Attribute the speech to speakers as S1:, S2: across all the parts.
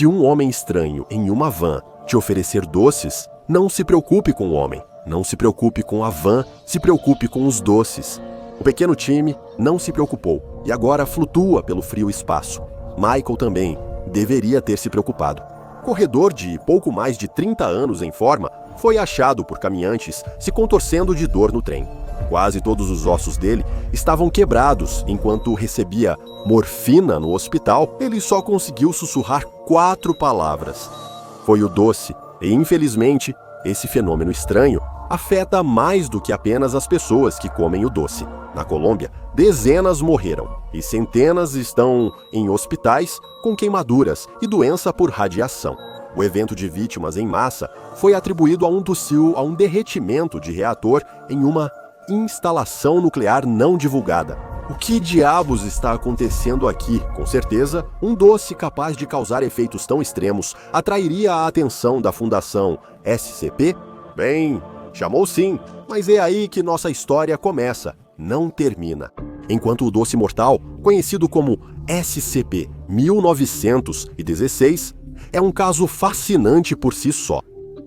S1: Se um homem estranho em uma van te oferecer doces, não se preocupe com o homem, não se preocupe com a van, se preocupe com os doces. O pequeno time não se preocupou e agora flutua pelo frio espaço. Michael também deveria ter se preocupado. Corredor de pouco mais de 30 anos em forma, foi achado por caminhantes se contorcendo de dor no trem. Quase todos os ossos dele estavam quebrados. Enquanto recebia morfina no hospital, ele só conseguiu sussurrar 4 palavras. Foi o doce, e infelizmente, esse fenômeno estranho afeta mais do que apenas as pessoas que comem o doce. Na Colômbia, dezenas morreram e centenas estão em hospitais com queimaduras e doença por radiação. O evento de vítimas em massa foi atribuído a um derretimento de reator em uma instalação nuclear não divulgada. O que diabos está acontecendo aqui? Com certeza, um doce capaz de causar efeitos tão extremos atrairia a atenção da Fundação SCP? Bem, chamou sim, mas é aí que nossa história começa, não termina. Enquanto o doce mortal, conhecido como SCP-1916, é um caso fascinante por si só.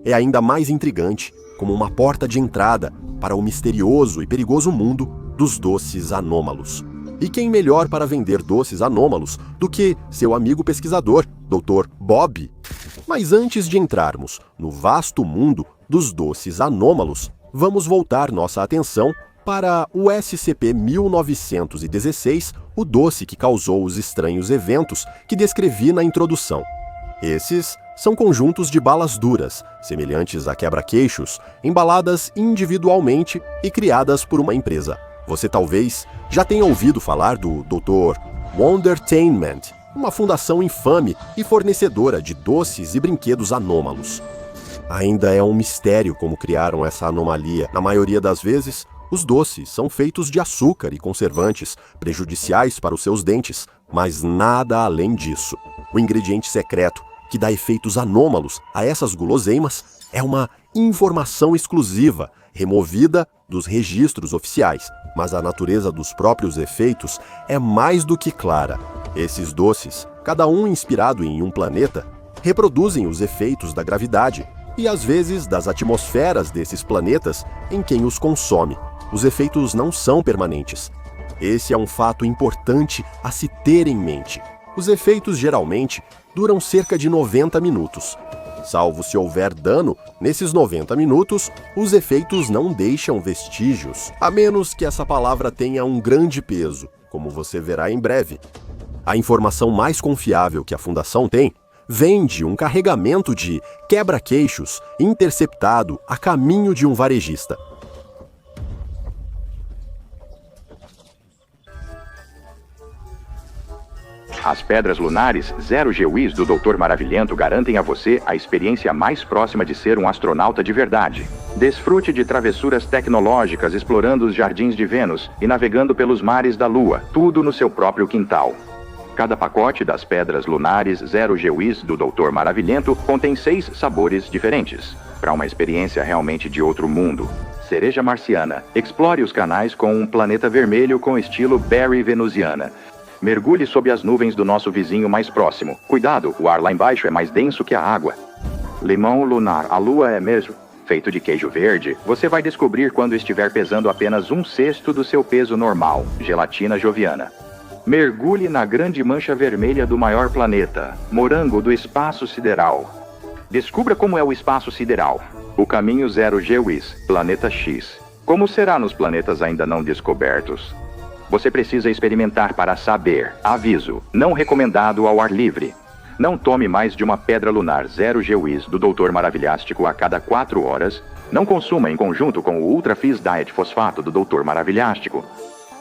S1: É ainda mais intrigante, como uma porta de entrada para o misterioso e perigoso mundo dos doces anômalos. E quem melhor para vender doces anômalos do que seu amigo pesquisador, Dr. Bob? Mas antes de entrarmos no vasto mundo dos doces anômalos, vamos voltar nossa atenção para o SCP-1916, o doce que causou os estranhos eventos que descrevi na introdução. Esses são conjuntos de balas duras, semelhantes a quebra-queixos, embaladas individualmente e criadas por uma empresa. Você talvez já tenha ouvido falar do Dr. Wondertainment, uma fundação infame e fornecedora de doces e brinquedos anômalos. Ainda é um mistério como criaram essa anomalia. Na maioria das vezes, os doces são feitos de açúcar e conservantes, prejudiciais para os seus dentes, mas nada além disso. O ingrediente secreto que dá efeitos anômalos a essas guloseimas é uma informação exclusiva, removida dos registros oficiais, mas a natureza dos próprios efeitos é mais do que clara. Esses doces, cada um inspirado em um planeta, reproduzem os efeitos da gravidade e às vezes das atmosferas desses planetas em quem os consome. Os efeitos não são permanentes. Esse é um fato importante a se ter em mente. Os efeitos geralmente duram cerca de 90 minutos. Salvo se houver dano, nesses 90 minutos, os efeitos não deixam vestígios, a menos que essa palavra tenha um grande peso, como você verá em breve. A informação mais confiável que a Fundação tem vem de um carregamento de quebra-queixos interceptado a caminho de um varejista.
S2: As pedras lunares 0GWIS do Dr. Maravilhento garantem a você a experiência mais próxima de ser um astronauta de verdade. Desfrute de travessuras tecnológicas explorando os jardins de Vênus e navegando pelos mares da Lua, tudo no seu próprio quintal. Cada pacote das pedras lunares 0GWIS do Dr. Maravilhento contém 6 sabores diferentes, para uma experiência realmente de outro mundo. Cereja marciana. Explore os canais com um planeta vermelho com estilo Berry venusiana. Mergulhe sob as nuvens do nosso vizinho mais próximo. Cuidado, o ar lá embaixo é mais denso que a água. Limão lunar. A lua é mesmo feito de queijo verde. Você vai descobrir quando estiver pesando apenas 1/6 do seu peso normal. Gelatina joviana. Mergulhe na grande mancha vermelha do maior planeta. Morango do espaço sideral. Descubra como é o espaço sideral. O caminho 0GWIS, planeta X. Como será nos planetas ainda não descobertos? Você precisa experimentar para saber. Aviso, não recomendado ao ar livre. Não tome mais de uma pedra lunar 0GWIS do Dr. Maravilhástico a cada 4 horas. Não consuma em conjunto com o Ultra Fizz Diet Fosfato do Dr. Maravilhástico.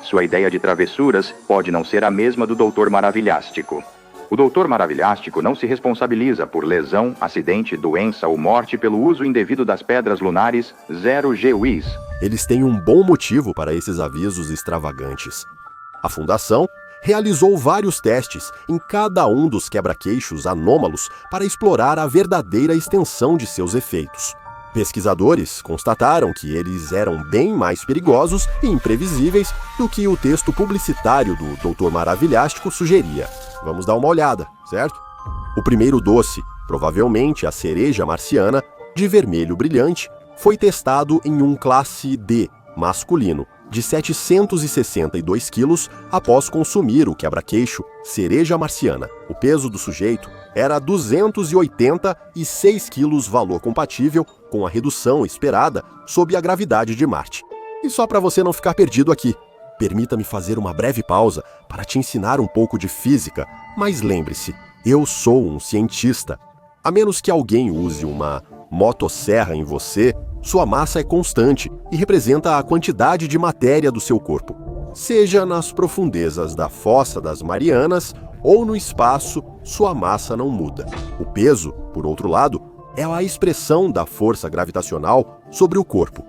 S2: Sua ideia de travessuras pode não ser a mesma do Dr. Maravilhástico. O Dr. Maravilhástico não se responsabiliza por lesão, acidente, doença ou morte pelo uso indevido das pedras lunares 0GWIS.
S1: Eles têm um bom motivo para esses avisos extravagantes. A Fundação realizou vários testes em cada um dos quebra-queixos anômalos para explorar a verdadeira extensão de seus efeitos. Pesquisadores constataram que eles eram bem mais perigosos e imprevisíveis do que o texto publicitário do Dr. Maravilhástico sugeria. Vamos dar uma olhada, certo? O primeiro doce, provavelmente a cereja marciana, de vermelho brilhante, foi testado em um classe D masculino, de 762 quilos após consumir o quebra-queixo cereja marciana. O peso do sujeito era 286 quilos, valor compatível com a redução esperada sob a gravidade de Marte. E só para você não ficar perdido aqui, permita-me fazer uma breve pausa para te ensinar um pouco de física, mas lembre-se, eu sou um cientista. A menos que alguém use uma motosserra em você, sua massa é constante e representa a quantidade de matéria do seu corpo. Seja nas profundezas da Fossa das Marianas ou no espaço, sua massa não muda. O peso, por outro lado, é a expressão da força gravitacional sobre o corpo.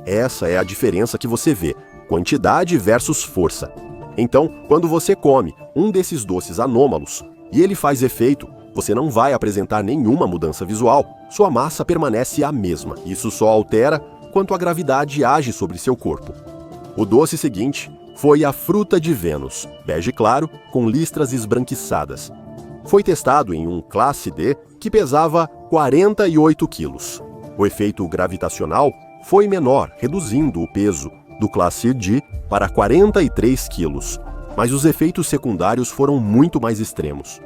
S1: Essa é a diferença que você vê, quantidade versus força. Então, quando você come um desses doces anômalos e ele faz efeito, você não vai apresentar nenhuma mudança visual, sua massa permanece a mesma. Isso só altera quanto a gravidade age sobre seu corpo. O doce seguinte foi a fruta de Vênus, bege claro, com listras esbranquiçadas. Foi testado em um classe D que pesava 48 quilos. O efeito gravitacional foi menor, reduzindo o peso do classe D para 43 quilos, mas os efeitos secundários foram muito mais extremos.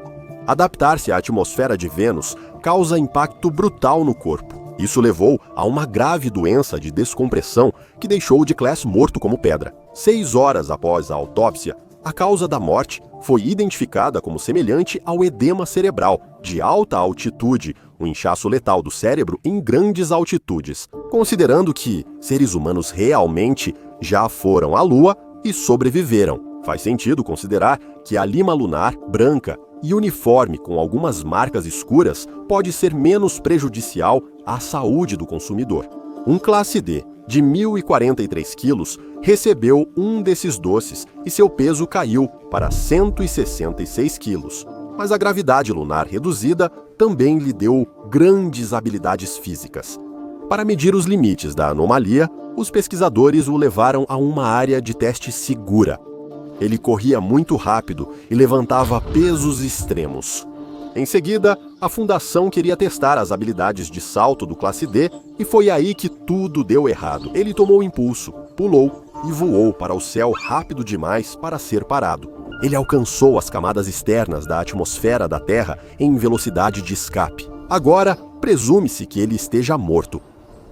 S1: Adaptar-se à atmosfera de Vênus causa impacto brutal no corpo. Isso levou a uma grave doença de descompressão que deixou de Class morto como pedra. 6 horas após a autópsia, a causa da morte foi identificada como semelhante ao edema cerebral de alta altitude, o inchaço letal do cérebro em grandes altitudes, considerando que seres humanos realmente já foram à Lua e sobreviveram. Faz sentido considerar que a lima lunar branca e uniforme com algumas marcas escuras pode ser menos prejudicial à saúde do consumidor. Um classe D de 1.043 quilos recebeu um desses doces e seu peso caiu para 166 quilos. Mas a gravidade lunar reduzida também lhe deu grandes habilidades físicas. Para medir os limites da anomalia, os pesquisadores o levaram a uma área de teste segura. Ele corria muito rápido e levantava pesos extremos. Em seguida, a fundação queria testar as habilidades de salto do classe D e foi aí que tudo deu errado. Ele tomou impulso, pulou e voou para o céu rápido demais para ser parado. Ele alcançou as camadas externas da atmosfera da Terra em velocidade de escape. Agora, presume-se que ele esteja morto.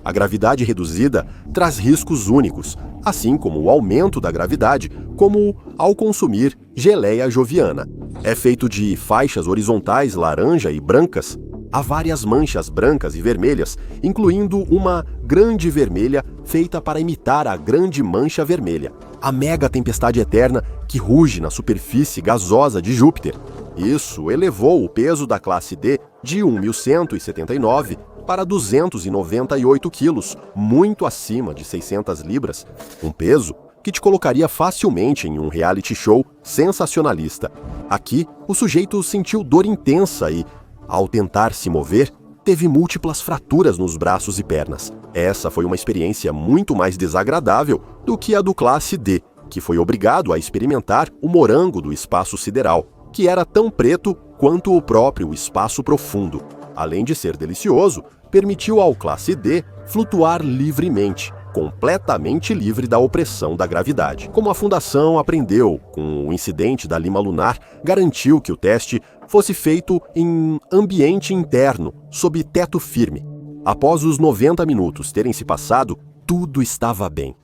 S1: A gravidade reduzida traz riscos únicos, assim como o aumento da gravidade, como ao consumir geleia joviana. É feito de faixas horizontais laranja e brancas. Há várias manchas brancas e vermelhas, incluindo uma grande vermelha feita para imitar a grande mancha vermelha, a mega tempestade eterna que ruge na superfície gasosa de Júpiter. Isso elevou o peso da classe D de 1.179 para 298 quilos, muito acima de 600 libras, um peso que te colocaria facilmente em um reality show sensacionalista. Aqui, o sujeito sentiu dor intensa e, ao tentar se mover, teve múltiplas fraturas nos braços e pernas. Essa foi uma experiência muito mais desagradável do que a do classe D, que foi obrigado a experimentar o morango do espaço sideral, que era tão preto quanto o próprio espaço profundo. Além de ser delicioso, permitiu ao classe D flutuar livremente, completamente livre da opressão da gravidade. Como a Fundação aprendeu com o incidente da lima lunar, garantiu que o teste fosse feito em ambiente interno, sob teto firme. Após os 90 minutos terem se passado, tudo estava bem.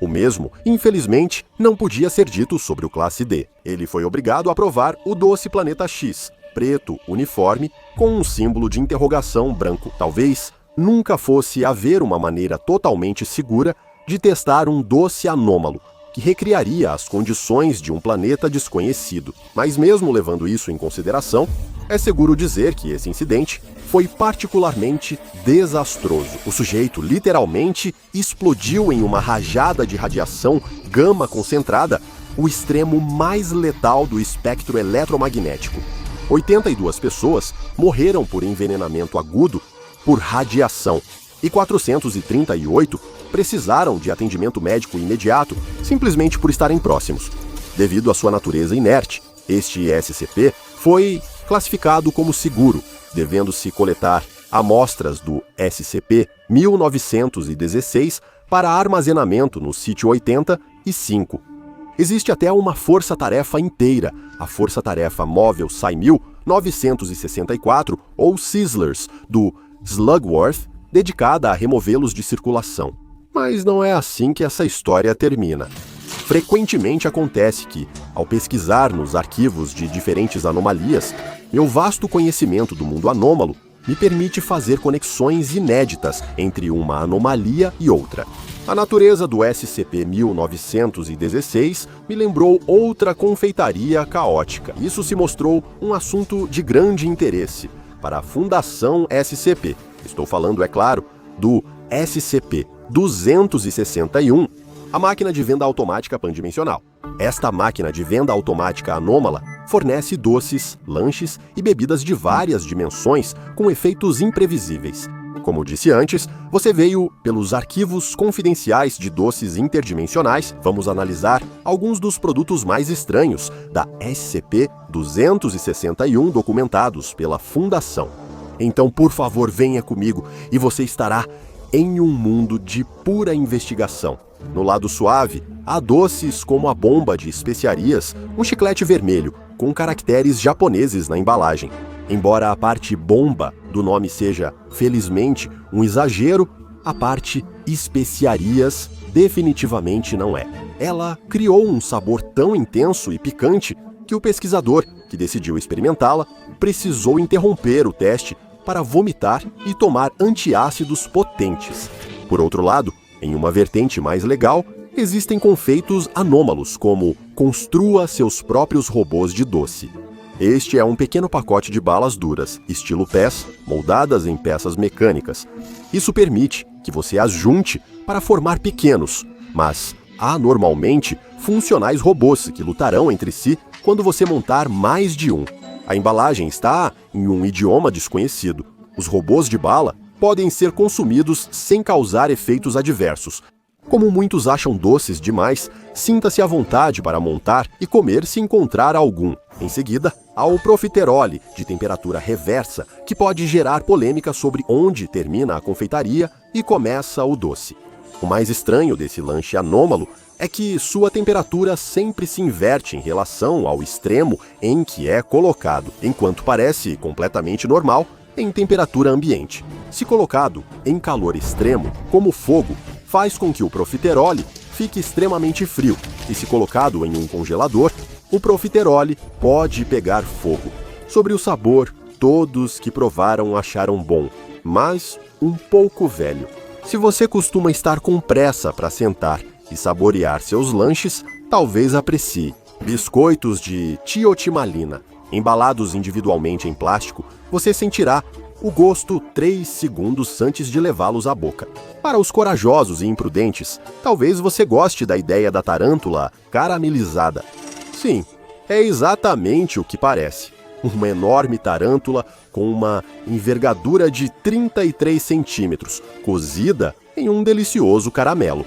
S1: O mesmo, infelizmente, não podia ser dito sobre o classe D. Ele foi obrigado a provar o doce Planeta X, preto, uniforme, com um símbolo de interrogação branco. Talvez nunca fosse haver uma maneira totalmente segura de testar um doce anômalo, que recriaria as condições de um planeta desconhecido. Mas mesmo levando isso em consideração, é seguro dizer que esse incidente foi particularmente desastroso. O sujeito literalmente explodiu em uma rajada de radiação gama concentrada, o extremo mais letal do espectro eletromagnético. 82 pessoas morreram por envenenamento agudo por radiação e 438 precisaram de atendimento médico imediato simplesmente por estarem próximos. Devido à sua natureza inerte, este SCP foi classificado como seguro, devendo-se coletar amostras do SCP-1916 para armazenamento no sítio 85. Existe até uma força-tarefa inteira, a Força-Tarefa Móvel Sy-1000 964, ou Sizzlers, do Slugworth, dedicada a removê-los de circulação. Mas não é assim que essa história termina. Frequentemente acontece que, ao pesquisar nos arquivos de diferentes anomalias, meu vasto conhecimento do mundo anômalo me permite fazer conexões inéditas entre uma anomalia e outra. A natureza do SCP-1916 me lembrou outra confeitaria caótica. Isso se mostrou um assunto de grande interesse para a Fundação SCP. Estou falando, é claro, do SCP-261, a máquina de venda automática pandimensional. Esta máquina de venda automática anômala fornece doces, lanches e bebidas de várias dimensões com efeitos imprevisíveis. Como disse antes, você veio pelos arquivos confidenciais de doces interdimensionais. Vamos analisar alguns dos produtos mais estranhos da SCP-261 documentados pela Fundação. Então, por favor, venha comigo e você estará em um mundo de pura investigação. No lado suave, há doces como a bomba de especiarias, um chiclete vermelho, com caracteres japoneses na embalagem. Embora a parte bomba do nome seja, felizmente, um exagero, a parte especiarias definitivamente não é. Ela criou um sabor tão intenso e picante que o pesquisador, que decidiu experimentá-la, precisou interromper o teste para vomitar e tomar antiácidos potentes. Por outro lado, em uma vertente mais legal, existem confeitos anômalos, como construa seus próprios robôs de doce. Este é um pequeno pacote de balas duras, estilo PES, moldadas em peças mecânicas. Isso permite que você as junte para formar pequenos, mas anormalmente funcionais robôs que lutarão entre si quando você montar mais de um. A embalagem está em um idioma desconhecido. Os robôs de bala podem ser consumidos sem causar efeitos adversos. Como muitos acham doces demais, sinta-se à vontade para montar e comer se encontrar algum. Em seguida, há o profiterole, de temperatura reversa, que pode gerar polêmica sobre onde termina a confeitaria e começa o doce. O mais estranho desse lanche anômalo é que sua temperatura sempre se inverte em relação ao extremo em que é colocado, enquanto parece completamente normal em temperatura ambiente. Se colocado em calor extremo, como fogo, faz com que o profiterole fique extremamente frio, e se colocado em um congelador, o profiterole pode pegar fogo. Sobre o sabor, todos que provaram acharam bom, mas um pouco velho. Se você costuma estar com pressa para sentar e saborear seus lanches, talvez aprecie. Biscoitos de tiotimalina, embalados individualmente em plástico, você sentirá o gosto 3 segundos antes de levá-los à boca. Para os corajosos e imprudentes, talvez você goste da ideia da tarântula caramelizada. Sim, é exatamente o que parece. Uma enorme tarântula com uma envergadura de 33 centímetros, cozida em um delicioso caramelo.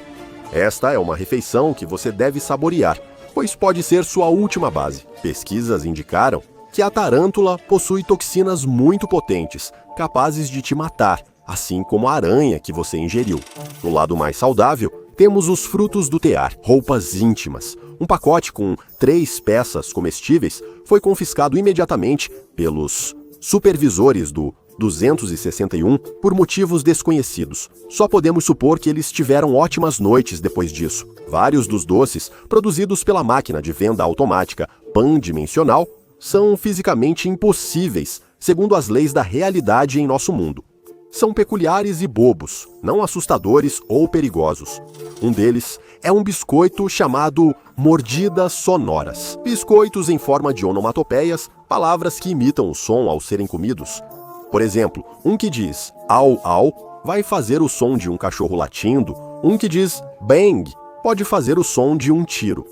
S1: Esta é uma refeição que você deve saborear, pois pode ser sua última base. Pesquisas indicaram que a tarântula possui toxinas muito potentes, capazes de te matar, assim como a aranha que você ingeriu. No lado mais saudável, temos os frutos do tear, roupas íntimas. Um pacote com 3 peças comestíveis foi confiscado imediatamente pelos supervisores do 261 por motivos desconhecidos. Só podemos supor que eles tiveram ótimas noites depois disso. Vários dos doces, produzidos pela máquina de venda automática pandimensional, são fisicamente impossíveis, segundo as leis da realidade em nosso mundo. São peculiares e bobos, não assustadores ou perigosos. Um deles é um biscoito chamado mordidas sonoras. Biscoitos em forma de onomatopeias, palavras que imitam o som ao serem comidos. Por exemplo, um que diz au au vai fazer o som de um cachorro latindo, um que diz bang pode fazer o som de um tiro.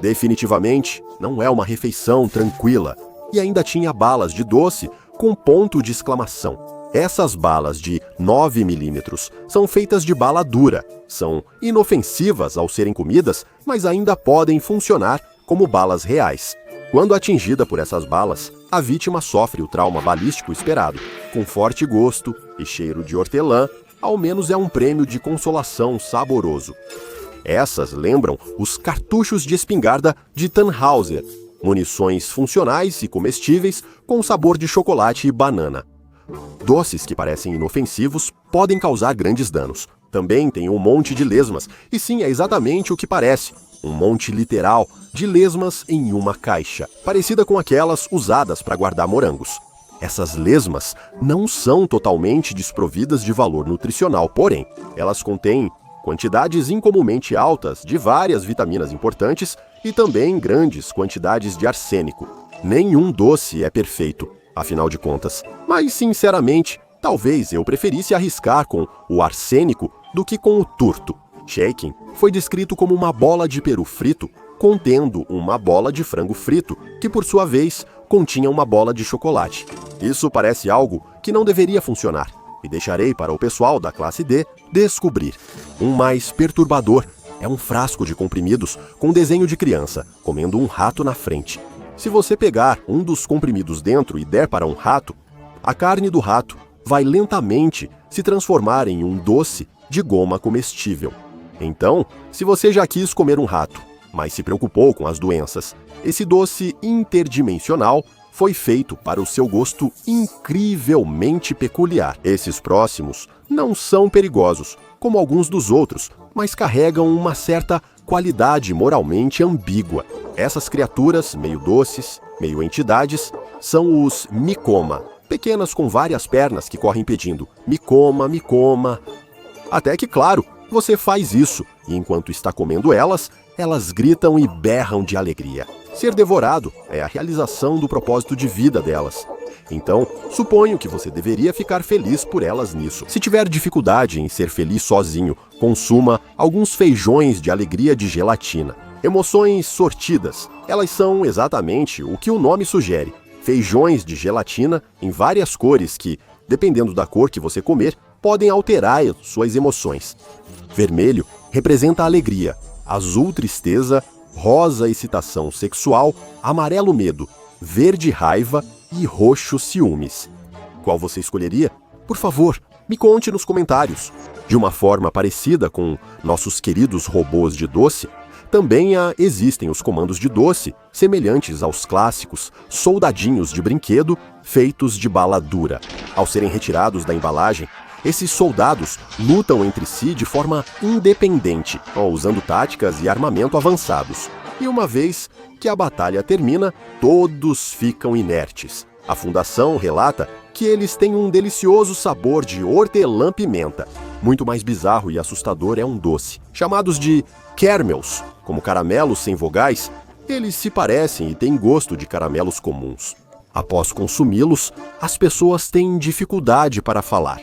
S1: Definitivamente, não é uma refeição tranquila. E ainda tinha balas de doce com ponto de exclamação. Essas balas de 9 milímetros são feitas de bala dura. São inofensivas ao serem comidas, mas ainda podem funcionar como balas reais. Quando atingida por essas balas, a vítima sofre o trauma balístico esperado. Com forte gosto e cheiro de hortelã, ao menos é um prêmio de consolação saboroso. Essas lembram os cartuchos de espingarda de Tannhauser, munições funcionais e comestíveis com sabor de chocolate e banana. Doces que parecem inofensivos podem causar grandes danos. Também tem um monte de lesmas, e sim, é exatamente o que parece. Um monte literal de lesmas em uma caixa, parecida com aquelas usadas para guardar morangos. Essas lesmas não são totalmente desprovidas de valor nutricional, porém, elas contêm quantidades incomumente altas de várias vitaminas importantes e também grandes quantidades de arsênico. Nenhum doce é perfeito, afinal de contas. Mas, sinceramente, talvez eu preferisse arriscar com o arsênico do que com o turto. Shaken foi descrito como uma bola de peru frito contendo uma bola de frango frito, que por sua vez continha uma bola de chocolate. Isso parece algo que não deveria funcionar, e deixarei para o pessoal da classe D descobrir. Um mais perturbador é um frasco de comprimidos com desenho de criança, comendo um rato na frente. Se você pegar um dos comprimidos dentro e der para um rato, a carne do rato vai lentamente se transformar em um doce de goma comestível. Então, se você já quis comer um rato, mas se preocupou com as doenças, esse doce interdimensional foi feito para o seu gosto incrivelmente peculiar. Esses próximos não são perigosos, como alguns dos outros, mas carregam uma certa qualidade moralmente ambígua. Essas criaturas, meio doces, meio entidades, são os Micoma, pequenas com várias pernas que correm pedindo "me coma, me coma". Até que, claro, você faz isso, e enquanto está comendo elas gritam e berram de alegria. Ser devorado é a realização do propósito de vida delas. Então, suponho que você deveria ficar feliz por elas nisso. Se tiver dificuldade em ser feliz sozinho, consuma alguns feijões de alegria de gelatina. Emoções sortidas. Elas são exatamente o que o nome sugere. Feijões de gelatina em várias cores que, dependendo da cor que você comer, podem alterar suas emoções. Vermelho representa alegria, azul tristeza, rosa excitação sexual, amarelo medo, verde raiva e roxo ciúmes. Qual você escolheria? Por favor, me conte nos comentários. De uma forma parecida com nossos queridos robôs de doce, também existem os comandos de doce, semelhantes aos clássicos soldadinhos de brinquedo feitos de bala dura. Ao serem retirados da embalagem, esses soldados lutam entre si de forma independente, usando táticas e armamento avançados. E uma vez que a batalha termina, todos ficam inertes. A fundação relata que eles têm um delicioso sabor de hortelã-pimenta. Muito mais bizarro e assustador é um doce. Chamados de caramels, como caramelos sem vogais, eles se parecem e têm gosto de caramelos comuns. Após consumi-los, as pessoas têm dificuldade para falar.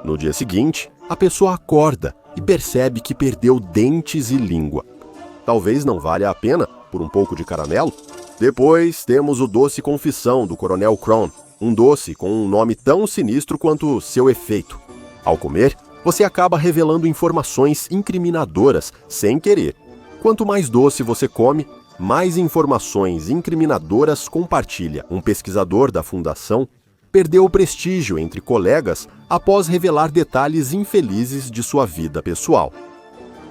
S1: No dia seguinte, a pessoa acorda e percebe que perdeu dentes e língua. Talvez não valha a pena por um pouco de caramelo? Depois temos o doce confissão do Coronel Crown, um doce com um nome tão sinistro quanto seu efeito. Ao comer, você acaba revelando informações incriminadoras sem querer. Quanto mais doce você come, mais informações incriminadoras compartilha. Um pesquisador da fundação perdeu o prestígio entre colegas após revelar detalhes infelizes de sua vida pessoal.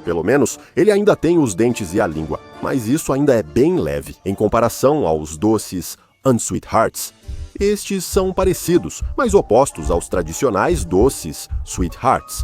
S1: Pelo menos, ele ainda tem os dentes e a língua, mas isso ainda é bem leve. Em comparação aos doces Unsweethearts, estes são parecidos, mas opostos aos tradicionais doces Sweethearts,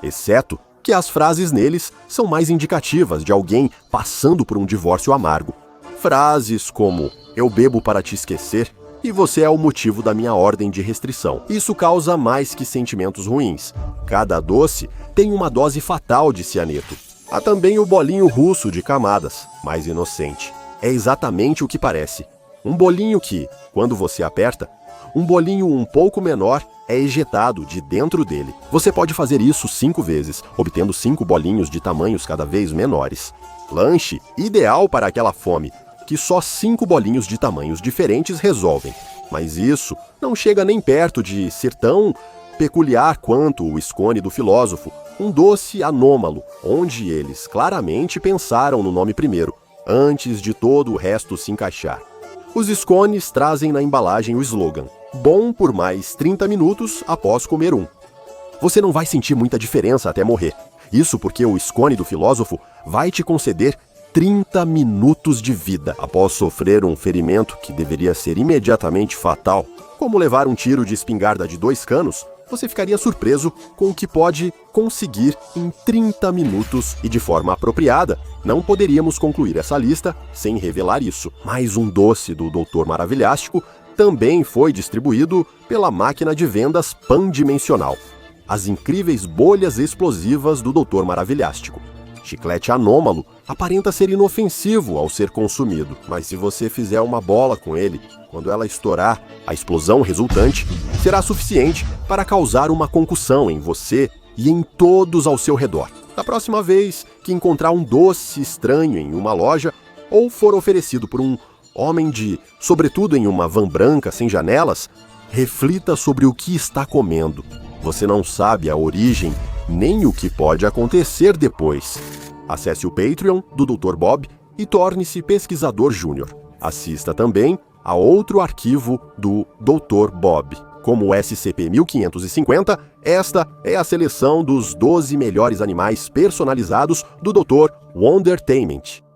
S1: exceto que as frases neles são mais indicativas de alguém passando por um divórcio amargo. Frases como "eu bebo para te esquecer" e "você é o motivo da minha ordem de restrição". Isso causa mais que sentimentos ruins. Cada doce tem uma dose fatal de cianeto. Há também o bolinho russo de camadas, mais inocente. É exatamente o que parece. Um bolinho que, quando você aperta, um bolinho um pouco menor é ejetado de dentro dele. Você pode fazer isso 5 vezes, obtendo 5 bolinhos de tamanhos cada vez menores. Lanche ideal para aquela fome, que só 5 bolinhos de tamanhos diferentes resolvem. Mas isso não chega nem perto de ser tão peculiar quanto o scone do filósofo, um doce anômalo, onde eles claramente pensaram no nome primeiro, antes de todo o resto se encaixar. Os scones trazem na embalagem o slogan: bom por mais 30 minutos após comer um. Você não vai sentir muita diferença até morrer. Isso porque o scone do filósofo vai te conceder 30 minutos de vida após sofrer um ferimento que deveria ser imediatamente fatal, como levar um tiro de espingarda de 2 canos. Você ficaria surpreso com o que pode conseguir em 30 minutos e de forma apropriada. Não poderíamos concluir essa lista sem revelar isso. Mais um doce do Dr. Maravilhástico também foi distribuído pela máquina de vendas pandimensional. As incríveis bolhas explosivas do Dr. Maravilhástico. Chiclete anômalo aparenta ser inofensivo ao ser consumido, mas se você fizer uma bola com ele, quando ela estourar, a explosão resultante será suficiente para causar uma concussão em você e em todos ao seu redor. Da próxima vez que encontrar um doce estranho em uma loja ou for oferecido por um homem sobretudo em uma van branca sem janelas, reflita sobre o que está comendo. Você não sabe a origem nem o que pode acontecer depois. Acesse o Patreon do Dr. Bob e torne-se pesquisador júnior. Assista também a outro arquivo do Dr. Bob. Como o SCP-1550, esta é a seleção dos 12 melhores animais personalizados do Dr. Wondertainment.